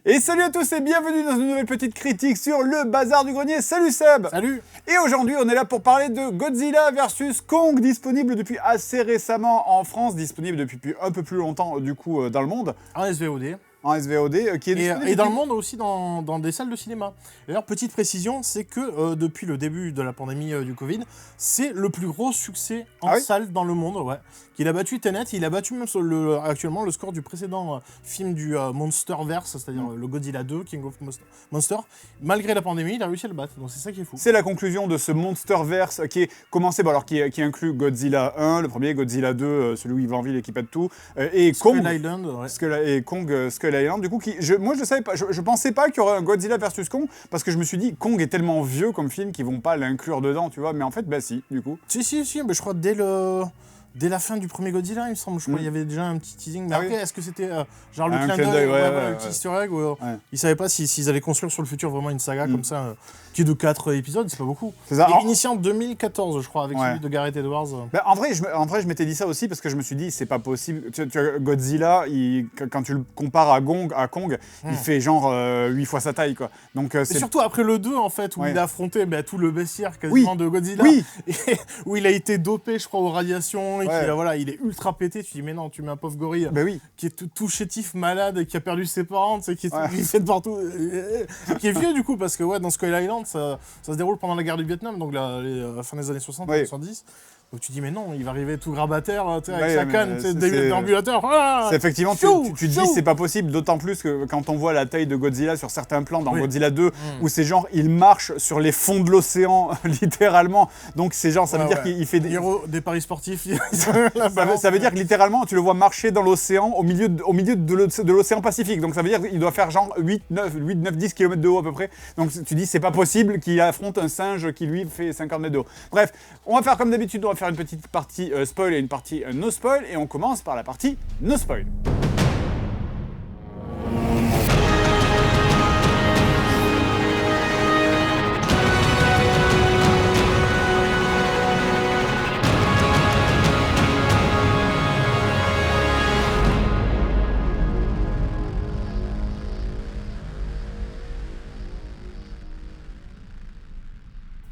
Et salut à tous et bienvenue dans une nouvelle petite critique sur le bazar du grenier. Salut Seb. Salut. Et aujourd'hui on est là pour parler de Godzilla vs Kong, disponible depuis assez récemment en France, disponible depuis un peu plus longtemps du coup dans le monde. En SVOD. En SVOD, qui est disponible Et dans le monde aussi dans des salles de cinéma. D'ailleurs, petite précision, c'est que depuis le début de la pandémie du Covid, c'est le plus gros succès en salle dans le monde, ouais. Qu'il a battu Tenet, il a battu même actuellement le score du précédent film du Monsterverse, c'est-à-dire le Godzilla 2, King of Monster. Malgré la pandémie, il a réussi à le battre, donc c'est ça qui est fou. C'est la conclusion de ce Monsterverse qui est commencé, qui inclut Godzilla 1, le premier, Godzilla 2, celui où il va en ville et qui pète tout, et Kong. Skull Island, ouais. Et Kong, Skull Island, du coup, moi je savais pas, je pensais pas qu'il y aurait un Godzilla versus Kong, parce que je me suis dit, Kong est tellement vieux comme film qu'ils vont pas l'inclure dedans, tu vois, mais en fait, bah si, du coup. Si, mais je crois dès la fin du premier Godzilla, il me semble, je crois qu'il y avait déjà un petit teasing. Mais après, est-ce que c'était genre le clin d'œil, le petit easter egg, ou ils savaient pas s'ils allaient construire sur le futur vraiment une saga comme ça, qui est de 4 épisodes, c'est pas beaucoup. C'est ça. Et initié en 2014, je crois, avec celui de Gareth Edwards. Bah, en vrai, je m'étais dit ça aussi parce que je me suis dit, c'est pas possible. Tu vois, Godzilla, quand tu le compares à Kong, il fait genre 8 fois sa taille, quoi. Donc, et surtout après le 2, en fait, où il a affronté tout le bestiaire quasiment de Godzilla, et où il a été dopé, je crois, aux radiations, et il est ultra pété. Tu dis, mais non, tu mets un pauvre gorille qui est tout chétif, malade, qui a perdu ses parents, qui est griffé de partout, qui est vieux du coup, parce que dans Skull Island, ça se déroule pendant la guerre du Vietnam, donc la fin des années 60, 70. Donc tu dis, mais non, il va arriver tout grabataire, avec sa canne, déambulateur. C'est effectivement, tu te dis, c'est pas possible, d'autant plus que quand on voit la taille de Godzilla sur certains plans dans Godzilla 2, où c'est genre, il marche sur les fonds de l'océan, littéralement. Donc c'est genre, ça veut dire qu'il fait des paris sportifs. ça veut dire que littéralement, tu le vois marcher dans l'océan, au milieu de l'océan Pacifique. Donc ça veut dire qu'il doit faire genre 8, 9, 10 km de haut à peu près. Donc tu dis, c'est pas possible qu'il affronte un singe qui lui fait 50 mètres de haut. Bref, on va faire comme d'habitude, on va faire une petite partie spoil et une partie no spoil, et on commence par la partie no spoil.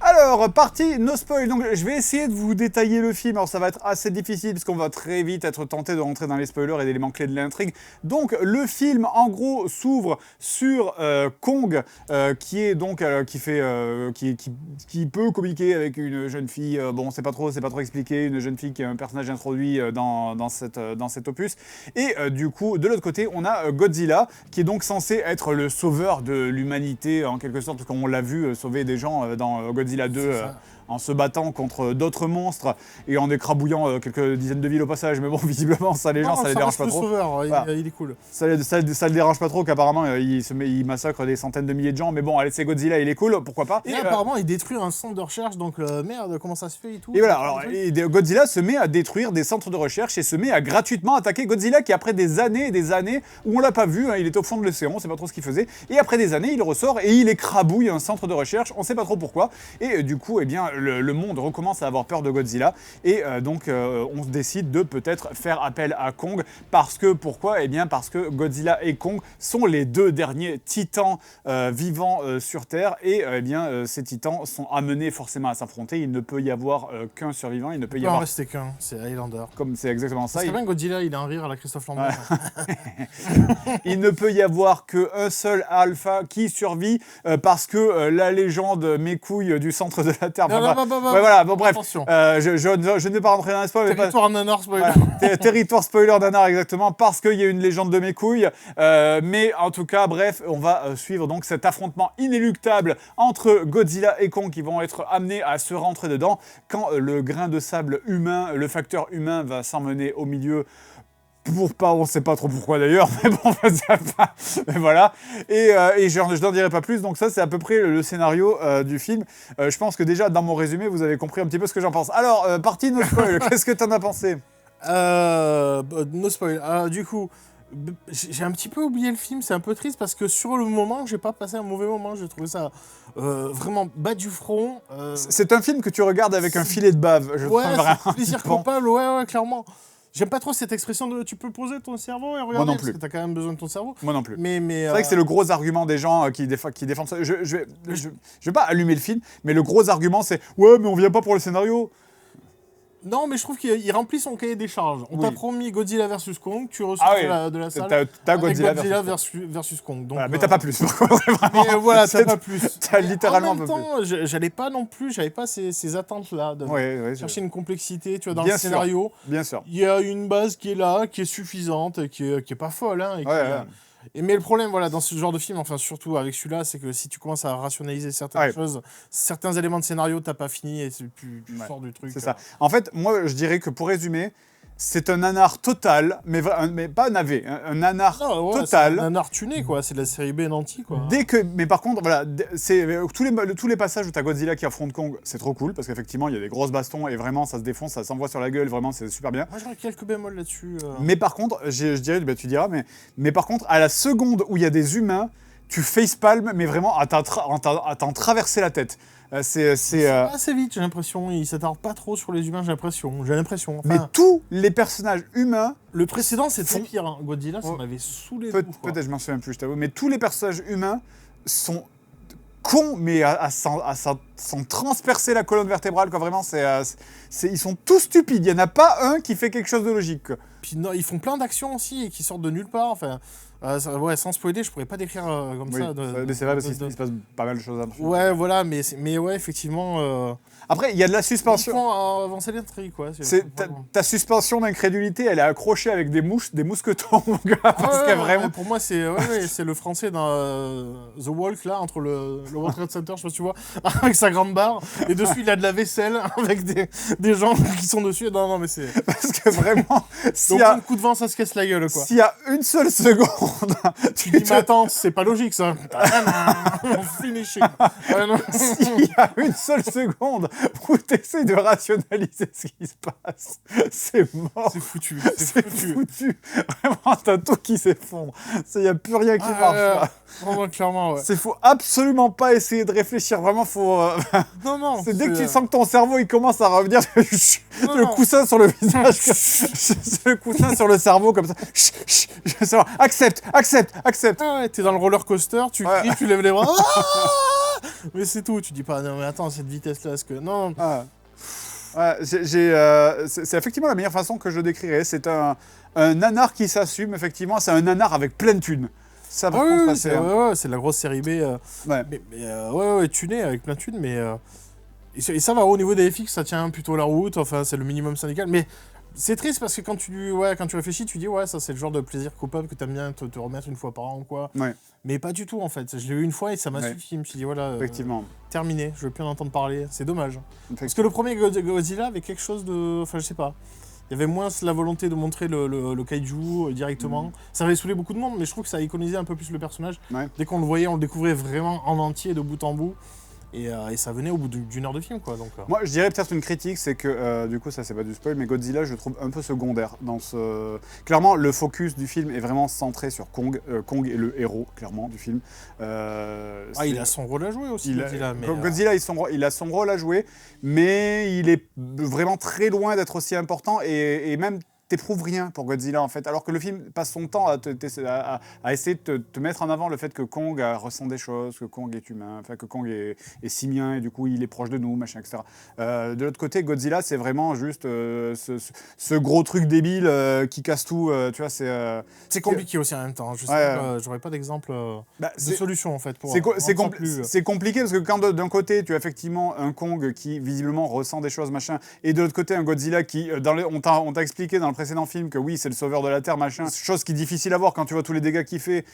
Alors, partie no spoil, donc je vais essayer de vous détailler le film, alors ça va être assez difficile parce qu'on va très vite être tenté de rentrer dans les spoilers et d'éléments clés de l'intrigue. Donc le film en gros s'ouvre sur Kong qui est donc qui peut communiquer avec une jeune fille, bon c'est pas trop expliqué, une jeune fille qui est un personnage introduit dans cet opus. Et du coup de l'autre côté on a Godzilla qui est donc censé être le sauveur de l'humanité en quelque sorte, parce qu'on l'a vu sauver des gens dans Godzilla 2 en se battant contre d'autres monstres et en écrabouillant quelques dizaines de villes au passage. Mais bon, visiblement, ça les dérange pas trop. Sauveur, il est cool. Ça le dérange pas trop qu'apparemment il massacre des centaines de milliers de gens. Mais bon, allez, c'est Godzilla, il est cool, pourquoi pas. Et apparemment, il détruit un centre de recherche, donc merde, comment ça se fait et tout. Et voilà, alors Godzilla se met à détruire des centres de recherche et se met à gratuitement attaquer Godzilla qui, après des années et des années où on l'a pas vu, il était au fond de l'océan, on sait pas trop ce qu'il faisait. Et après des années, il ressort et il écrabouille un centre de recherche, on sait pas trop pourquoi. Et du coup, eh bien, le monde recommence à avoir peur de Godzilla et donc on se décide de peut-être faire appel à Kong pourquoi ? Eh bien parce que Godzilla et Kong sont les deux derniers titans vivants sur Terre et eh bien ces titans sont amenés forcément à s'affronter. Il ne peut y avoir qu'un survivant, il ne peut y avoir... en rester qu'un, c'est Highlander. Comme c'est exactement ça. C'est bien Godzilla, il a un rire à la Christophe Lambert. Il ne peut y avoir qu'un seul alpha qui survit parce que la légende mes couilles du centre de la Terre... voilà, bon bref, je ne vais pas rentrer dans les spoilers. Territoire nanar spoiler. Voilà, territoire spoiler nanar, exactement, parce qu'il y a une légende de mes couilles. Mais en tout cas, bref, on va suivre donc cet affrontement inéluctable entre Godzilla et Kong qui vont être amenés à se rentrer dedans quand le grain de sable humain, le facteur humain va s'emmener au milieu. On sait pas trop pourquoi d'ailleurs, mais bon, mais voilà. Et je n'en dirai pas plus, donc ça c'est à peu près le scénario du film. Je pense que déjà dans mon résumé, vous avez compris un petit peu ce que j'en pense. Alors, partie no spoil, qu'est-ce que t'en as pensé ? No spoil. Du coup, j'ai un petit peu oublié le film, c'est un peu triste parce que sur le moment, j'ai pas passé un mauvais moment, j'ai trouvé ça vraiment bas du front. C'est un film que tu regardes avec un filet de bave, je trouve vraiment. Plaisir coupable, ouais, clairement. J'aime pas trop cette expression de tu peux poser ton cerveau et regarder. Moi non plus. Parce que t'as quand même besoin de ton cerveau. Moi non plus. Mais c'est vrai que c'est le gros argument des gens qui défendent ça. Je vais pas allumer le film, mais le gros argument c'est ouais, mais on vient pas pour le scénario. Non, mais je trouve qu'il remplit son cahier des charges. On t'a promis Godzilla vs Kong, tu ressors de la salle. T'as Godzilla versus Kong. Donc, voilà, mais t'as pas plus. Vraiment, mais voilà, t'as pas plus. T'as littéralement en même temps, j'avais pas ces attentes-là de chercher une complexité, tu vois, dans le scénario. Bien sûr. Il y a une base qui est là, qui est suffisante, qui est pas folle, hein, mais le problème, voilà, dans ce genre de film, enfin surtout avec celui-là, c'est que si tu commences à rationaliser certaines choses, certains éléments de scénario, t'as pas fini et tu sors du truc. C'est ça. En fait, moi, je dirais que pour résumer, c'est un nanar total, mais pas navet, un nanar total. C'est un nanar tuné, quoi. C'est de la série B nanti, quoi. Mais par contre, voilà, tous les passages où t'as Godzilla qui affronte Kong, c'est trop cool, parce qu'effectivement, il y a des grosses bastons, et vraiment, ça se défonce, ça s'envoie sur la gueule, vraiment, c'est super bien. Moi, j'aurais quelques bémols là-dessus. Mais par contre, je dirais, tu diras, mais par contre, à la seconde où il y a des humains, tu facepalmes, mais vraiment à t'en traverser la tête. C'est assez vite, j'ai l'impression. Il s'attarde pas trop sur les humains, j'ai l'impression. Enfin, mais tous les personnages humains... Le précédent, c'était pire. Hein. Godzilla, ça m'avait saoulé. Peut-être, je m'en souviens plus, je t'avoue. Mais tous les personnages humains sont cons, mais à s'en transpercer la colonne vertébrale, quoi. Vraiment, ils sont tous stupides. Il n'y en a pas un qui fait quelque chose de logique, quoi. Puis non, ils font plein d'actions aussi et qui sortent de nulle part. Enfin, sans spoiler, je pourrais pas décrire comme ça. Mais c'est vrai parce qu'il se passe pas mal de choses. Ouais, voilà, mais ouais, effectivement. Après, il y a de la suspension. Ils font avancer l'intrigue, quoi. Ta suspension d'incrédulité, elle est accrochée avec des mousquetons, mon gars. Parce que vraiment. Pour moi, c'est le français dans The Walk, là, entre le World Trade Center, je sais pas si tu vois, avec sa grande barre. Et dessus, il a de la vaisselle avec des gens qui sont dessus. Non, mais c'est. Parce que vraiment. Donc, un coup de vent, ça se casse la gueule, quoi. S'il y a une seule seconde. Tu dis, mais attends, c'est pas logique, ça. Finishing. S'il y a une seule seconde où tu essaies de rationaliser ce qui se passe, c'est mort. C'est foutu. Vraiment, t'as tout qui s'effondre. Il n'y a plus rien qui marche. Vraiment, clairement, ouais. Faut absolument pas essayer de réfléchir. Vraiment, faut. Non. C'est dès que tu sens que ton cerveau il commence à revenir, le coussin sur le visage, le coussin sur le cerveau comme ça. Accepte. Ah ouais, t'es dans le roller coaster, tu cries, tu lèves les bras. Mais c'est tout. Tu dis pas non mais attends cette vitesse là, que non. C'est effectivement la meilleure façon que je décrirais. C'est un nanar qui s'assume. Effectivement, c'est un nanar avec pleine thune. Ça va c'est la grosse série B. Tunée avec plein de thunes, mais et ça va au niveau des FX, ça tient plutôt la route. Enfin, c'est le minimum syndical, mais c'est triste parce que quand tu réfléchis, tu dis ça c'est le genre de plaisir coupable que t'aimes bien te remettre une fois par an, quoi. Ouais. Mais pas du tout en fait. Je l'ai eu une fois et ça m'a suffi. Je me suis dit effectivement. Terminé. Je veux plus en entendre parler. C'est dommage. Parce que le premier Godzilla avait quelque chose de, enfin je sais pas. Il y avait moins la volonté de montrer le kaiju directement. Ça avait saoulé beaucoup de monde, mais je trouve que ça a iconisé un peu plus le personnage. Ouais. Dès qu'on le voyait, on le découvrait vraiment en entier, de bout en bout. Et ça venait au bout d'une heure de film, quoi. Donc, Moi, je dirais peut-être une critique, c'est que, du coup, ça c'est pas du spoil, mais Godzilla, je le trouve un peu secondaire dans ce... Clairement, le focus du film est vraiment centré sur Kong. Kong est le héros, clairement, du film. il a son rôle à jouer aussi, Godzilla. Godzilla, il a son rôle à jouer, mais il est vraiment très loin d'être aussi important, et même... t'éprouves rien pour Godzilla en fait, alors que le film passe son temps à essayer de te mettre en avant le fait que Kong ressent des choses, que Kong est humain, enfin que Kong est simien et du coup il est proche de nous, machin, etc. De l'autre côté, Godzilla c'est vraiment juste ce gros truc débile qui casse tout, tu vois, c'est compliqué aussi en même temps. J'aurais pas d'exemple de solution en fait. C'est compliqué parce que quand d'un côté tu as effectivement un Kong qui visiblement ressent des choses, machin, et de l'autre côté un Godzilla qui, on t'a expliqué dans le précédent film que oui c'est le sauveur de la Terre, machin, chose qui est difficile à voir quand tu vois tous les dégâts qu'il fait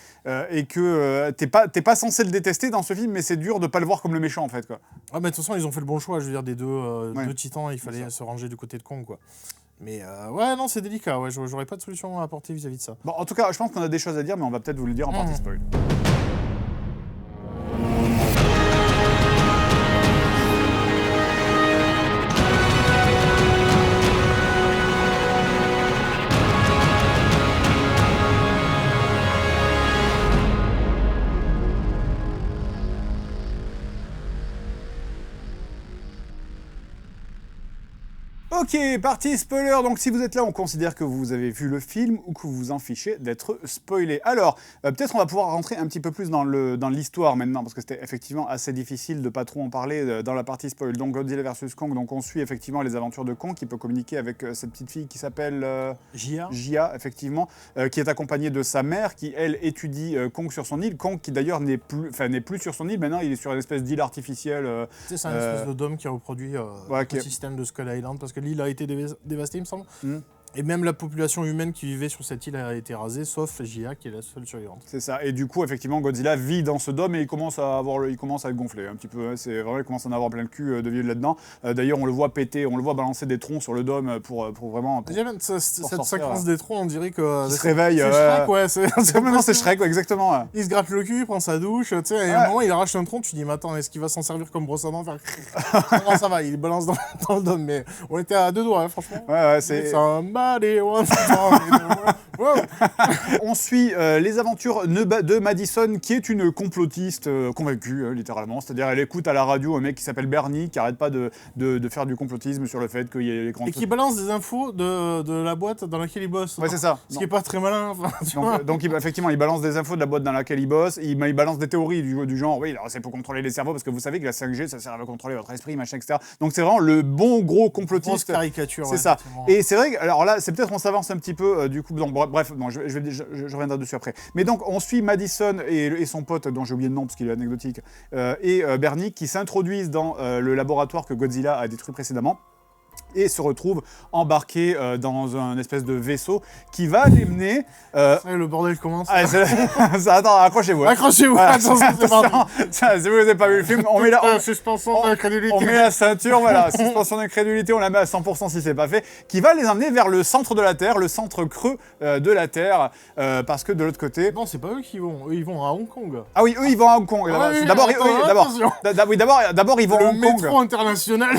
et que t'es pas censé le détester dans ce film, mais c'est dur de pas le voir comme le méchant en fait, quoi. Ah mais de toute façon ils ont fait le bon choix, je veux dire, des deux titans, il fallait se ranger du côté de Kong, quoi. Mais non, c'est délicat, j'aurais pas de solution à apporter vis-à-vis de ça. Bon, en tout cas je pense qu'on a des choses à dire, mais on va peut-être vous le dire en partie spoil. Ok, partie spoiler. Donc si vous êtes là, on considère que vous avez vu le film ou que vous vous en fichez d'être spoilé. Alors, peut-être on va pouvoir rentrer un petit peu plus dans l'histoire maintenant, parce que c'était effectivement assez difficile de pas trop en parler dans la partie spoil. Donc Godzilla vs Kong, donc on suit effectivement les aventures de Kong, qui peut communiquer avec cette petite fille qui s'appelle Jia, effectivement, qui est accompagnée de sa mère, qui elle étudie Kong sur son île. Kong qui d'ailleurs n'est plus sur son île, maintenant il est sur une espèce d'île artificielle. C'est une espèce de dôme qui a reproduit le système de Skull Island, parce que l'île a été dévastée, il me semble. Et même la population humaine qui vivait sur cette île a été rasée, sauf Jia qui est la seule survivante. C'est ça. Et du coup, effectivement, Godzilla vit dans ce dôme et il commence à gonfler un petit peu. C'est vrai, il commence à en avoir plein le cul de vivre là-dedans. D'ailleurs, on le voit péter, on le voit balancer des troncs sur le dôme pour vraiment. Cette séquence des troncs, on dirait que. Il se réveille. C'est Shrek, ouais. C'est Shrek, ouais, exactement. Il se gratte le cul, il prend sa douche, tu sais, et à un moment, il arrache un tronc, tu dis, mais attends, est-ce qu'il va s'en servir comme brosse à dents? Non, ça va, il balance dans le dôme, mais on était à 2 doigts, hein, franchement. Ouais, c'est. Somebody once. On suit les aventures de Madison, qui est une complotiste convaincue, littéralement. C'est-à-dire, elle écoute à la radio un mec qui s'appelle Bernie, qui arrête pas de faire du complotisme sur le fait qu'il y ait les grands... Et qui balance des infos de la boîte dans laquelle il bosse. Ouais, c'est ça. Ce qui est pas très malin. Donc effectivement, il balance des infos de la boîte dans laquelle il bosse. Il balance des théories du genre, oui, alors c'est pour contrôler les cerveaux, parce que vous savez que la 5G, ça sert à contrôler votre esprit, machin, etc. Donc c'est vraiment le bon gros complotiste. Grosse caricature. C'est ça. Et c'est vrai que, alors là, c'est peut-être on s'avance un petit peu, du coup, donc, bref, bon, je reviendrai dessus après. Mais donc, on suit Madison et son pote, dont j'ai oublié le nom parce qu'il est anecdotique, et Bernie, qui s'introduisent dans le laboratoire que Godzilla a détruit précédemment, et se retrouvent embarqués dans un espèce de vaisseau qui va les mener... le bordel commence. Attends, accrochez-vous. Accrochez-vous. Voilà, si vous n'avez pas vu le film, on met la ceinture, voilà, suspension d'incrédulité, on la met à 100% si c'est pas fait, qui va les emmener vers le centre de la Terre, le centre creux de la Terre, parce que de l'autre côté... Non, c'est pas eux qui vont, eux ils vont à Hong Kong. Ah oui, eux ils vont à Hong Kong. D'abord ils vont à Hong Kong. Le métro international.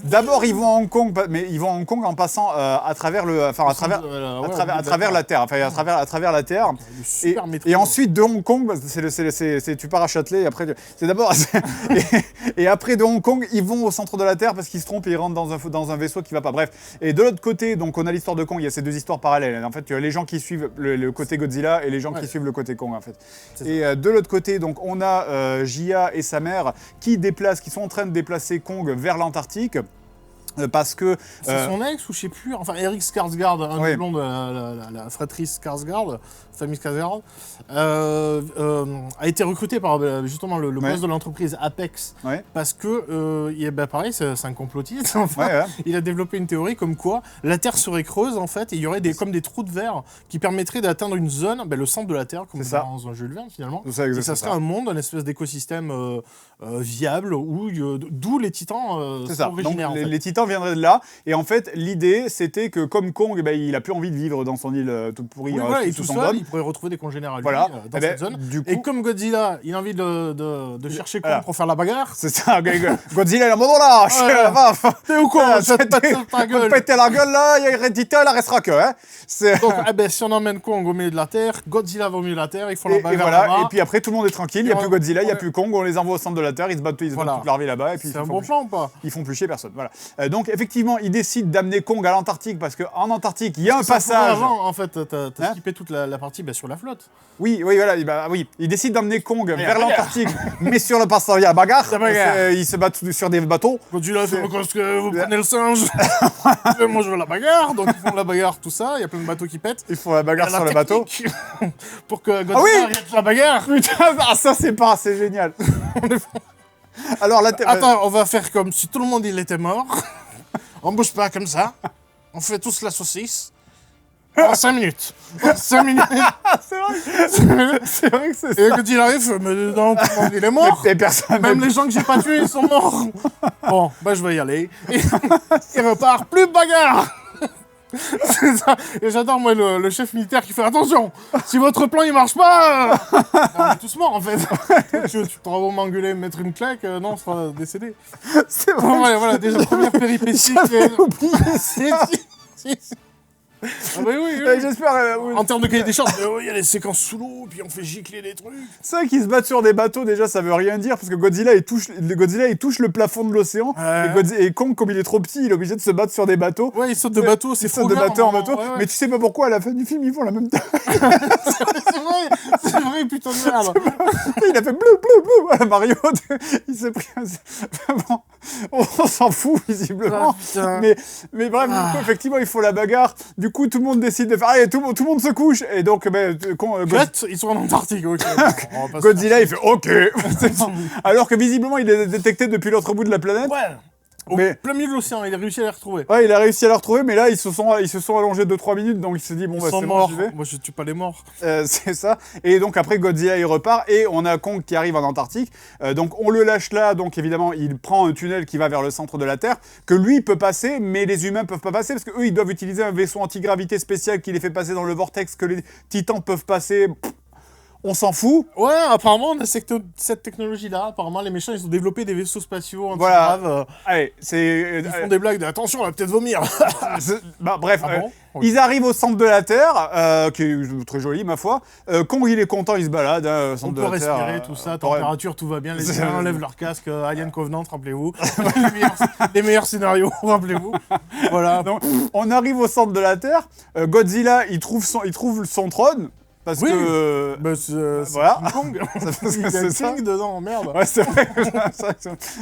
D'abord ils vont à Hong Kong, mais ils vont à Hong Kong en passant à travers la Terre, à travers la Terre. Et ensuite de Hong Kong, tu pars à Châtelet, et après c'est d'abord et après de Hong Kong, ils vont au centre de la Terre parce qu'ils se trompent et ils rentrent dans un vaisseau qui va pas. Bref. Et de l'autre côté, donc on a l'histoire de Kong, il y a ces deux histoires parallèles. En fait, tu as les gens qui suivent le côté Godzilla et les gens qui suivent le côté Kong en fait. Et de l'autre côté, donc on a Jia et sa mère qui sont en train de déplacer Kong vers l'Antarctique. Parce que... C'est son ex ou je sais plus, enfin Eric Skarsgård, un des blonds de la fratrie Skarsgård, famille Skarsgård, a été recruté par justement le boss de l'entreprise Apex, parce que, pareil, c'est un complotiste, enfin, il a développé une théorie comme quoi la Terre serait creuse en fait, et il y aurait comme des trous de verre qui permettraient d'atteindre une zone, le centre de la Terre, comme dans un Jules Verne finalement, et ça serait un monde, une espèce d'écosystème viable, d'où les titans sont originaires. Les titans viendraient de là, et en fait l'idée c'était que comme Kong il a plus envie de vivre dans son île toute pourrie, et tout seul il pourrait retrouver des congénères à lui dans cette zone, et comme Godzilla il a envie de chercher Kong pour faire la bagarre, c'est ça. Godzilla il a mon là, t'es où quoi, ça te pète ta gueule, péter la gueule là, il y a Titan, il restera que donc si on emmène Kong au milieu de la Terre, Godzilla va au milieu de la Terre, ils font la bagarre, et voilà, et puis après tout le monde est tranquille, il n'y a plus Godzilla, il n'y a plus Kong, on les envoie au centre de la Terre, ils se battent toute leur vie là-bas, et puis c'est un bon plan ou pas, ils font plus chier personne, voilà. Donc effectivement, ils décident d'amener Kong à l'Antarctique parce qu'en Antarctique, il y a un passage. Avant, en fait, t'as skippé toute la partie sur la flotte. Oui, voilà. Ils décident d'amener Kong vers l'Antarctique, mais sur le passage, il y a bagarre. Ils se battent sur des bateaux. Quand tu l'as fait, parce que vous prenez le singe. Moi, je veux la bagarre. Donc, ils font la bagarre, tout ça. Il y a plein de bateaux qui pètent. Ils font la bagarre sur le bateau. Pour que Godzilla arrête la bagarre. Putain, ça, c'est génial. Alors, attends, on va faire comme si tout le monde il était mort. On bouge pas comme ça. On fait tous la saucisse. En 5 minutes. 5 minutes. C'est vrai que c'est ça. Et quand il arrive, mais non, tout le monde il est mort. Et personne. Même les gens que j'ai pas tués, ils sont morts. Bon, je vais y aller. Il repart, plus de bagarre. C'est ça. Et j'adore moi le chef militaire qui fait attention, si votre plan il marche pas, on est tous morts en fait. Tu t'auras beau m'engueuler, me mettre une claque, non, on sera décédé. C'est vrai. Voilà, déjà première péripétie. Ah bah oui. J'espère. En termes de qualité des charges, il y a les séquences sous l'eau, puis on fait gicler des trucs. C'est vrai qu'ils se battent sur des bateaux, déjà, ça veut rien dire, parce que Godzilla, il touche le plafond de l'océan, et Kong, comme il est trop petit, il est obligé de se battre sur des bateaux. Ouais, il saute de bateau, c'est saute de bateau en bateau. Mais tu sais pas pourquoi, à la fin du film, ils font la même taille. c'est vrai, putain de merde. Il a fait bleu, Mario, il s'est pris bon, on s'en fout, visiblement. Mais bref, du coup, effectivement, il faut la bagarre. Du coup, tout le monde décide de faire, allez, tout le monde se couche, et donc, ils sont en Antarctique, ok. Godzilla, il fait OK. Alors que visiblement, il est détecté depuis l'autre bout de la planète. Ouais. Au plein milieu de l'océan, il a réussi à les retrouver. Ouais, il a réussi à les retrouver, mais là, ils se sont allongés 2-3 minutes, donc il s'est dit, bon, bah, c'est bon, j'y vais. Moi, je tue pas les morts. C'est ça. Et donc, après, Godzilla, il repart, et on a Kong qui arrive en Antarctique. Donc, on le lâche là, donc évidemment, il prend un tunnel qui va vers le centre de la Terre, que lui peut passer, mais les humains peuvent pas passer, parce qu'eux, ils doivent utiliser un vaisseau antigravité spécial qui les fait passer dans le vortex que les titans peuvent passer. On s'en fout. Ouais, apparemment, on a cette technologie-là. Apparemment, les méchants, ils ont développé des vaisseaux spatiaux antigraves. Voilà. Allez, ils font des blagues de attention, on va peut-être vomir. Bref, ils arrivent au centre de la Terre, qui est très joli, ma foi. Kong, il est content, il se balade. Centre de la Terre. On peut respirer, tout ça, température, tout va bien. Les gens enlèvent leur casque, Alien Covenant, rappelez-vous. les meilleurs scénarios, rappelez-vous. Voilà. Donc, on arrive au centre de la Terre. Godzilla, il trouve son trône. Parce que. Voilà. King Kong. Il y a King dedans, merde. Ouais, c'est vrai.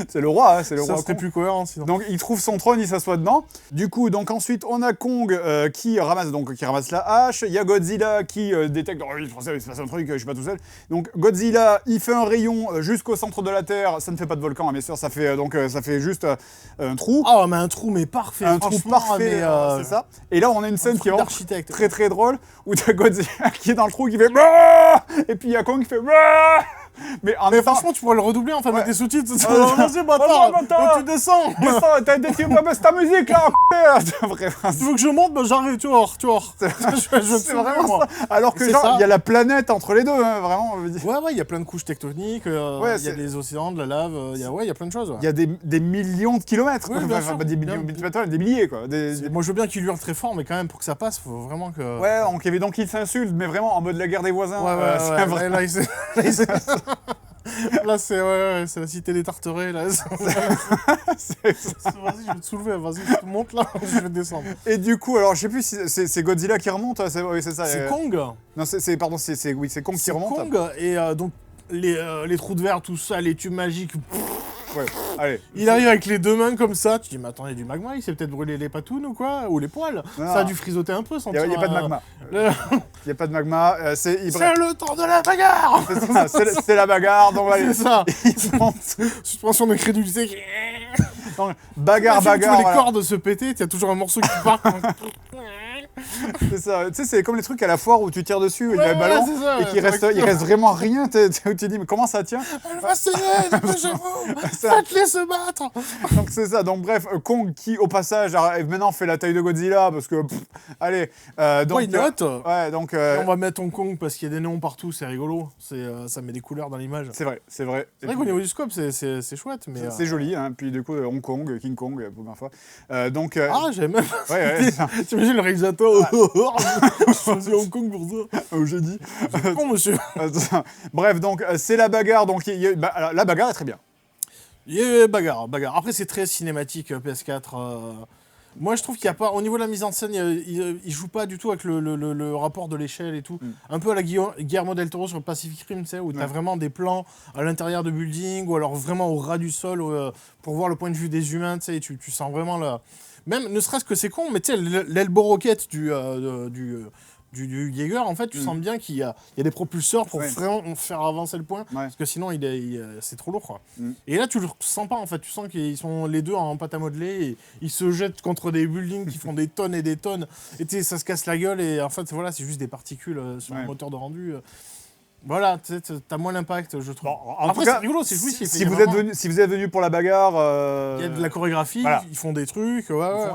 C'est le roi, c'est le roi. Ça serait plus cohérent sinon. Donc il trouve son trône, il s'assoit dedans. Du coup, donc ensuite, on a Kong qui ramasse la hache. Il y a Godzilla qui détecte. Oh, il se passe un truc, je suis pas tout seul. Donc Godzilla, il fait un rayon jusqu'au centre de la Terre. Ça ne fait pas de volcan, hein, bien sûr. Ça fait juste un trou. Ah, mais un trou, mais parfait. Un trou parfait, c'est ça. Et là, on a une scène qui est vraiment très très drôle où t'as Godzilla qui est dans le trou qui fait et puis il y a Kong qui fait mais franchement, tu pourrais le redoubler, enfin, mettre des sous-titres. Vas-y, bâtard, tu descends. T'as ta musique, là. Tu veux que je monte? Bah, j'arrive, tu vois. C'est vraiment ça. Alors que, genre, il y a la planète entre les deux, hein, vraiment. Ouais, il y a plein de couches tectoniques, il y a des océans, de la lave, il y a plein de choses. Il y a des millions de kilomètres, quoi. Des milliers, quoi. Moi, je veux bien qu'il hurle très fort, mais quand même, pour que ça passe, faut vraiment que... Ouais, donc il s'insulte, mais vraiment en mode la guerre des voisins. Ouais, là, là, c'est la cité des Tarterets, là. Vas-y, je vais te soulever, vas-y, tu montes là, je vais descendre. Et du coup, alors, je sais plus si c'est Godzilla qui remonte, oui, c'est ça. C'est Kong. Non, c'est Kong qui remonte. C'est Kong, et donc, les trous de verre, tout ça, les tubes magiques... Ouais, allez. Il arrive avec les deux mains comme ça, tu dis, mais attends, il y a du magma, il s'est peut-être brûlé les patounes ou quoi? Ou les poils? Ça a dû frisoter un peu, sans Il n'y a pas de magma. Il n'y a pas de magma. C'est le temps de la bagarre. C'est la bagarre, donc allez. C'est ça. Suspension de crédulité. Bagarre. Tu vois les cordes se péter, il y a toujours un morceau qui part. C'est ça, tu sais, c'est comme les trucs à la foire où tu tires dessus, il y a le ballon, et qu'il reste vraiment rien, où tu dis, mais comment ça tient? Elle va saigner, dépêchez-vous, faites-les se battre. Donc c'est ça, donc bref, Kong qui, au passage, maintenant fait la taille de Godzilla, parce que, allez. Donc, il note. Ouais, donc... On va mettre Hong Kong parce qu'il y a des néons partout, c'est rigolo, ça met des couleurs dans l'image. C'est vrai. C'est vrai qu'au niveau du scope, c'est chouette, mais... C'est joli, hein, puis du coup, Hong Kong, King Kong, pour première fois. J'avais même... Ouais, t'imagines le réalisateur je faisais Hong Kong pour ça. Au jeudi. Bon, monsieur. Bref, donc, c'est la bagarre. Donc, la bagarre est très bien. Il y a bagarre. Après, c'est très cinématique, PS4. Moi, je trouve qu'il n'y a pas... Au niveau de la mise en scène, il joue pas du tout avec le rapport de l'échelle et tout. Un peu à la Guillermo del Toro sur Pacific Rim, tu sais, où tu as vraiment des plans à l'intérieur de buildings, ou alors vraiment au ras du sol, pour voir le point de vue des humains, tu sais, et tu sens vraiment là... Même, ne serait-ce que c'est con, mais tu sais, l'elbow rocket du Jaeger, en fait, tu sens bien qu'il y a des propulseurs pour vraiment faire avancer le point, parce que sinon, c'est trop lourd, quoi. Et là, tu le sens pas, en fait, tu sens qu'ils sont les deux en pâte à modeler, et ils se jettent contre des buildings qui font des tonnes et des tonnes, et tu sais, ça se casse la gueule, et en fait, voilà, c'est juste des particules sur le moteur de rendu. Voilà, t'as moins d'impact, je trouve. Bon, après, c'est rigolo, c'est jouissif. Si vous êtes venu pour la bagarre... il y a de la chorégraphie, ils font des trucs.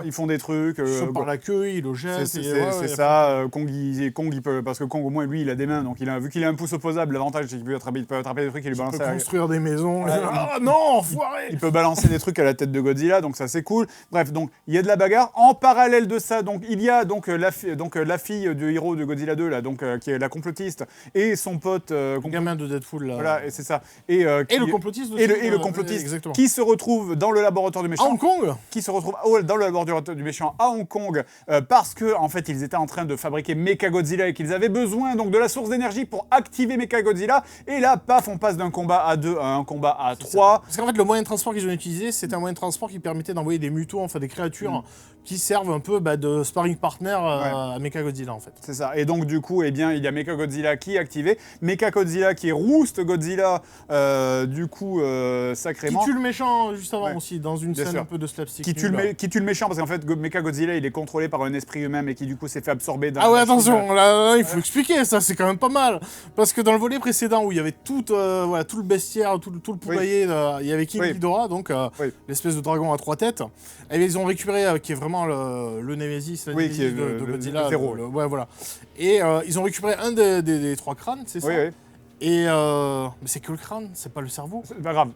Ils font des trucs. Ils chopent par la queue, ils le jettent. C'est ça. Kong, il peut... Parce que Kong, au moins, lui, il a des mains. Donc, vu qu'il a un pouce opposable, l'avantage, c'est qu'il peut attraper des trucs et lui balancer... Il peut construire des maisons. Ah non, enfoiré. Il peut balancer des trucs à la tête de Godzilla, donc ça, c'est cool. Bref, donc, il y a de la bagarre. En parallèle de ça, donc, il y a la fille du héros de Godzilla 2, là, donc, qui est la complotiste, et son pote... gamin de Deadpool, là. Voilà, et c'est ça. Et le complotiste aussi. Et le complotiste qui se retrouve dans le laboratoire du méchant. À Hong Kong. Qui se retrouve dans le laboratoire du méchant à Hong Kong, parce que, en fait, ils étaient en train de fabriquer Mechagodzilla et qu'ils avaient besoin donc de la source d'énergie pour activer Mechagodzilla. Et là, paf, on passe d'un combat à 2 à un combat à 3. Parce qu'en fait, le moyen de transport qu'ils ont utilisé, c'était un moyen de transport qui permettait d'envoyer des mutos, enfin des créatures qui servent un peu de sparring partner à Mechagodzilla, en fait. C'est ça. Et donc, du coup, il y a Mechagodzilla qui est activé. Mechagodzilla qui rouste Godzilla, du coup, sacrément. Qui tue le méchant juste avant aussi, dans une scène un peu de slapstick. Qui tue le méchant, parce qu'en fait, Mechagodzilla, il est contrôlé par un esprit humain, mais qui du coup s'est fait absorber dans... Ah ouais, attention, là, il faut expliquer, ça, c'est quand même pas mal. Parce que dans le volet précédent, où il y avait tout le bestiaire, tout le poulailler, il y avait King Ghidorah, donc l'espèce de dragon à 3 têtes. Et ils ont récupéré, qui est vraiment le Némésis, de Godzilla. Ouais, voilà. Et ils ont récupéré un des 3 crânes, c'est ça? Oui. Et mais c'est que le crâne, c'est pas le cerveau. C'est pas grave.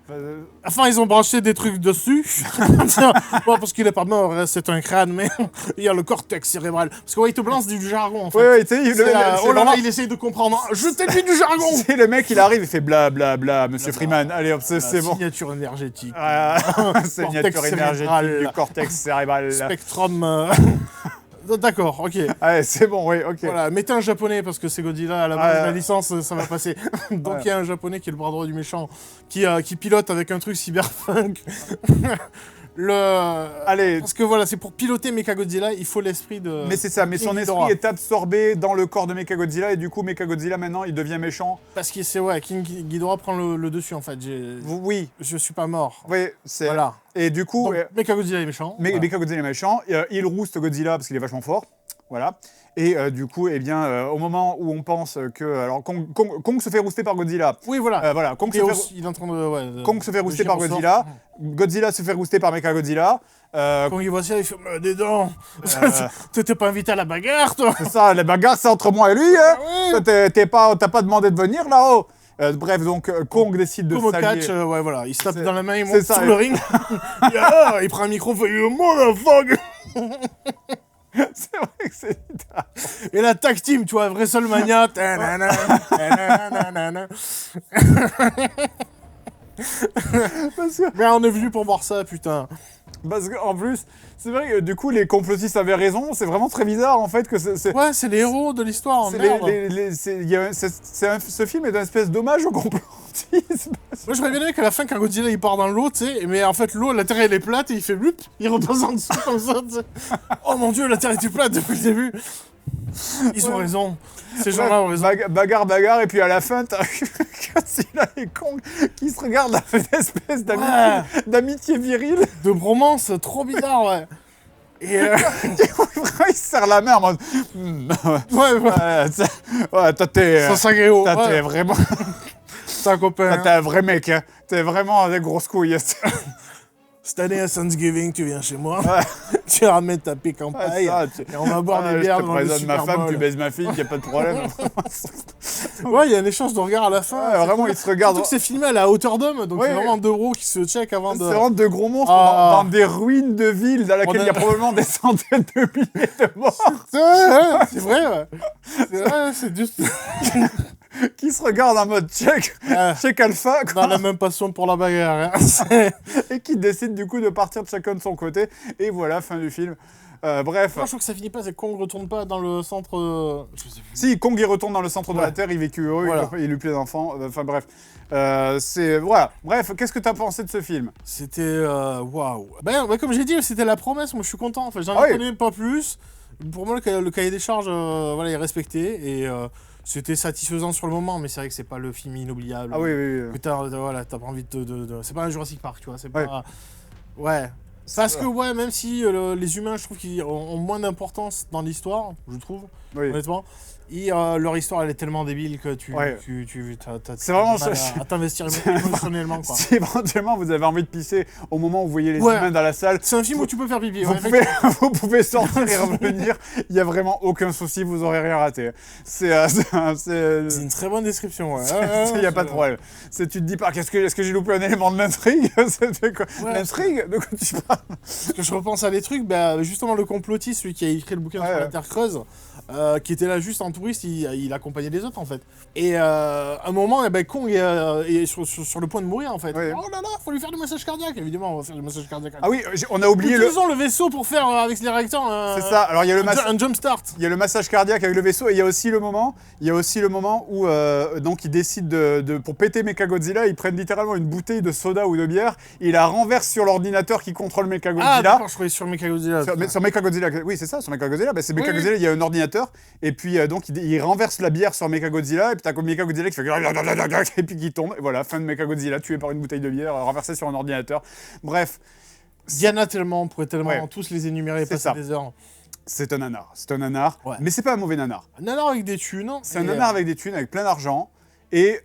Enfin, ils ont branché des trucs dessus. Bon, parce qu'il est pas mort, c'est un crâne, mais il y a le cortex cérébral. Parce qu'il te balance du jargon, en fait. Oui, tu sais, oh là là, il essaye de comprendre. Je t'ai dit du jargon. C'est le mec, il arrive, il fait bla bla bla, monsieur Freeman. Allez, hop, c'est bon. Signature énergétique. Signature énergétique du cortex cérébral. Spectrum. D'accord, ok. Allez, c'est bon, oui, ok. Voilà, mettez un japonais parce que c'est Godzilla, à la base de la licence, ça va passer. Donc il y a un japonais qui est le bras droit du méchant, qui pilote avec un truc cyberpunk. Allez. Parce que voilà, c'est pour piloter Mechagodzilla, il faut l'esprit de... Mais c'est ça, mais son esprit est absorbé dans le corps de Mechagodzilla, et du coup, Mechagodzilla, maintenant, il devient méchant. Parce que King Ghidorah prend le dessus, en fait. Oui. Je suis pas mort. Oui, c'est... Voilà. Et du coup... Mechagodzilla est méchant. Mechagodzilla est méchant, il rouste Godzilla parce qu'il est vachement fort. Voilà. Et du coup, au moment où on pense que... Alors, Kong se fait rouster par Godzilla. Oui, voilà. Voilà. Kong se fait rouster par Godzilla. Godzilla se fait rouster par Mechagodzilla. Quand il voit ça, il fait des dents. T'étais pas invité à la bagarre, toi. C'est ça, la bagarre, c'est entre moi et lui. Hein. Oui. T'as pas demandé de venir là-haut. Bref, donc Kong décide de s'allier. Catch, voilà, il se tape dans la main, il monte sur le ring. Il prend un micro, il fait « Motherfucker !» C'est vrai que c'est... Et la tag team, tu vois, WrestleMania. Mais on est venu pour voir ça, putain. Parce qu'en plus, c'est vrai que du coup, les complotistes avaient raison. C'est vraiment très bizarre, en fait, que c'est... Ouais, c'est les héros de l'histoire, merde. Ce film est une espèce d'hommage au complotisme. Moi, j'aurais bien aimé qu'à la fin, quand Godzilla, il part dans l'eau, tu sais, mais en fait, l'eau, la Terre, elle est plate, et il fait blup, il repasse en dessous, comme ça, tu sais. Oh mon Dieu, la Terre était plate depuis le début. Ils ont raison. Ces gens-là ont raison. Bagarre, et puis à la fin, t'as Godzilla et Kong qui se regardent avec une espèce d'amitié virile. De bromance, trop bizarre, ouais. Et il se serre la main en mode... Ouais, toi, t'es... T'es vraiment... C'est un copain. T'es un vrai mec, hein. T'es vraiment des grosses couilles. Cette année à Thanksgiving, tu viens chez moi, tu ramènes ta pique en paille, et on va boire des bières devant le Super Bowl. Je te présente ma femme, tu baises ma fille, y a pas de problème. Ouais, il y a un échange de regards à la fin. Ouais, vraiment, ils se regardent. Surtout que c'est filmé à la hauteur d'homme, donc c'est vraiment 2 gros qui se check avant de... C'est vraiment 2 gros monstres dans des ruines de villes dans lesquelles il y a probablement des centaines de milliers de morts. C'est vrai, ouais. C'est vrai, c'est juste... qui se regardent en mode check alpha, quoi. Dans la même passion pour la bagarre. Hein. Et qui décident du coup de partir de chacun de son côté. Et voilà, fin du film. Bref. Moi, je trouve que ça finit pas, c'est que Kong retourne pas dans le centre... Si, Kong il retourne dans le centre de la Terre, il vécut heureux, il eut plus d'enfants. Enfin bref. Voilà. Bref, qu'est-ce que t'as pensé de ce film? C'était... Waouh. Ben, comme j'ai dit, c'était la promesse, moi je suis content. Enfin, j'en connais pas plus. Pour moi, le cahier des charges est respecté. Et... c'était satisfaisant sur le moment, mais c'est vrai que c'est pas le film inoubliable. Ah oui. Que t'as pas envie de... C'est pas un Jurassic Park, tu vois. C'est pas... Ouais. Parce que, même si les humains, je trouve qu'ils ont moins d'importance dans l'histoire, je trouve, honnêtement. Leur histoire, elle est tellement débile que c'est vraiment à t'investir émotionnellement. Quoi. Si éventuellement vous avez envie de pisser au moment où vous voyez les humains dans la salle, c'est un film où tu peux faire pipi. Vous pouvez sortir et revenir. Il n'y a vraiment aucun souci, vous n'aurez rien raté. C'est une très bonne description. Il n'y a pas de problème. Tu te dis pas, est-ce que j'ai loupé un élément de l'intrigue? L'intrigue? De quoi tu parles? Parce que je repense à des trucs, justement le complotiste, celui qui a écrit le bouquin sur la Terre creuse, qui était là juste en touriste, il accompagnait les autres en fait. Et à un moment, Kong est sur le point de mourir en fait. Ouais. Oh là là, faut lui faire du massage cardiaque. Évidemment, on va faire du massage cardiaque. Ah oui, on a oublié Utilisons le vaisseau pour faire avec les réacteurs c'est ça. Alors il y a un jump start. Il y a le massage cardiaque avec le vaisseau et il y a aussi le moment où donc ils décident pour péter Mechagodzilla, ils prennent littéralement une bouteille de soda ou de bière, ils la renversent sur l'ordinateur qui contrôle Mechagodzilla. Ah d'accord, je croyais sur Mechagodzilla. Sur Mechagodzilla, oui c'est ça, sur Mechagodzilla, c'est Mechagodzilla, il y a un ordinateur et puis donc il renverse la bière sur Mechagodzilla et puis t'as comme Mechagodzilla qui fait et puis qui tombe et voilà, fin de Mechagodzilla tué par une bouteille de bière renversée sur un ordinateur. Bref, il y en a tellement, on pourrait tellement tous les énumérer et passer des heures. C'est un nanar, mais c'est pas un mauvais nanar. Un nanar avec des thunes. C'est un nanar avec des thunes, avec plein d'argent et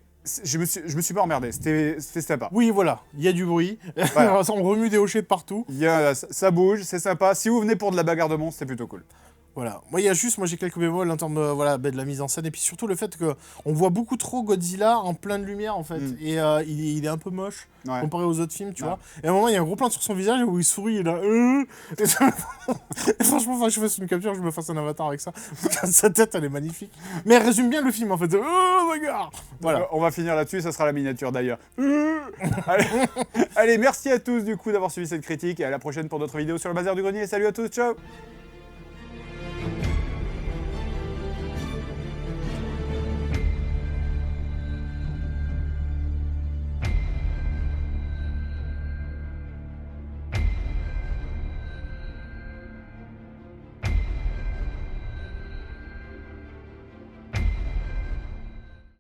je me suis pas emmerdé, c'était sympa. Oui, voilà, il y a du bruit, voilà. On remue des hochets de partout. Ça bouge, c'est sympa. Si vous venez pour de la bagarre de monstres, c'est plutôt cool. Voilà. Moi, j'ai quelques bémols en termes de la mise en scène et puis surtout le fait qu'on voit beaucoup trop Godzilla en pleine lumière en fait. Et il est un peu moche comparé aux autres films, tu vois. Et à un moment, il y a un gros plan sur son visage où il sourit, il est là. Et franchement, je fasse une capture, je me fasse un avatar avec ça. Sa tête, elle est magnifique. Mais elle résume bien le film en fait. Oh my god. Voilà. On va finir là-dessus, ça sera la miniature d'ailleurs. Allez, merci à tous du coup d'avoir suivi cette critique et à la prochaine pour d'autres vidéos sur le Bazar du Grenier. Salut à tous, ciao.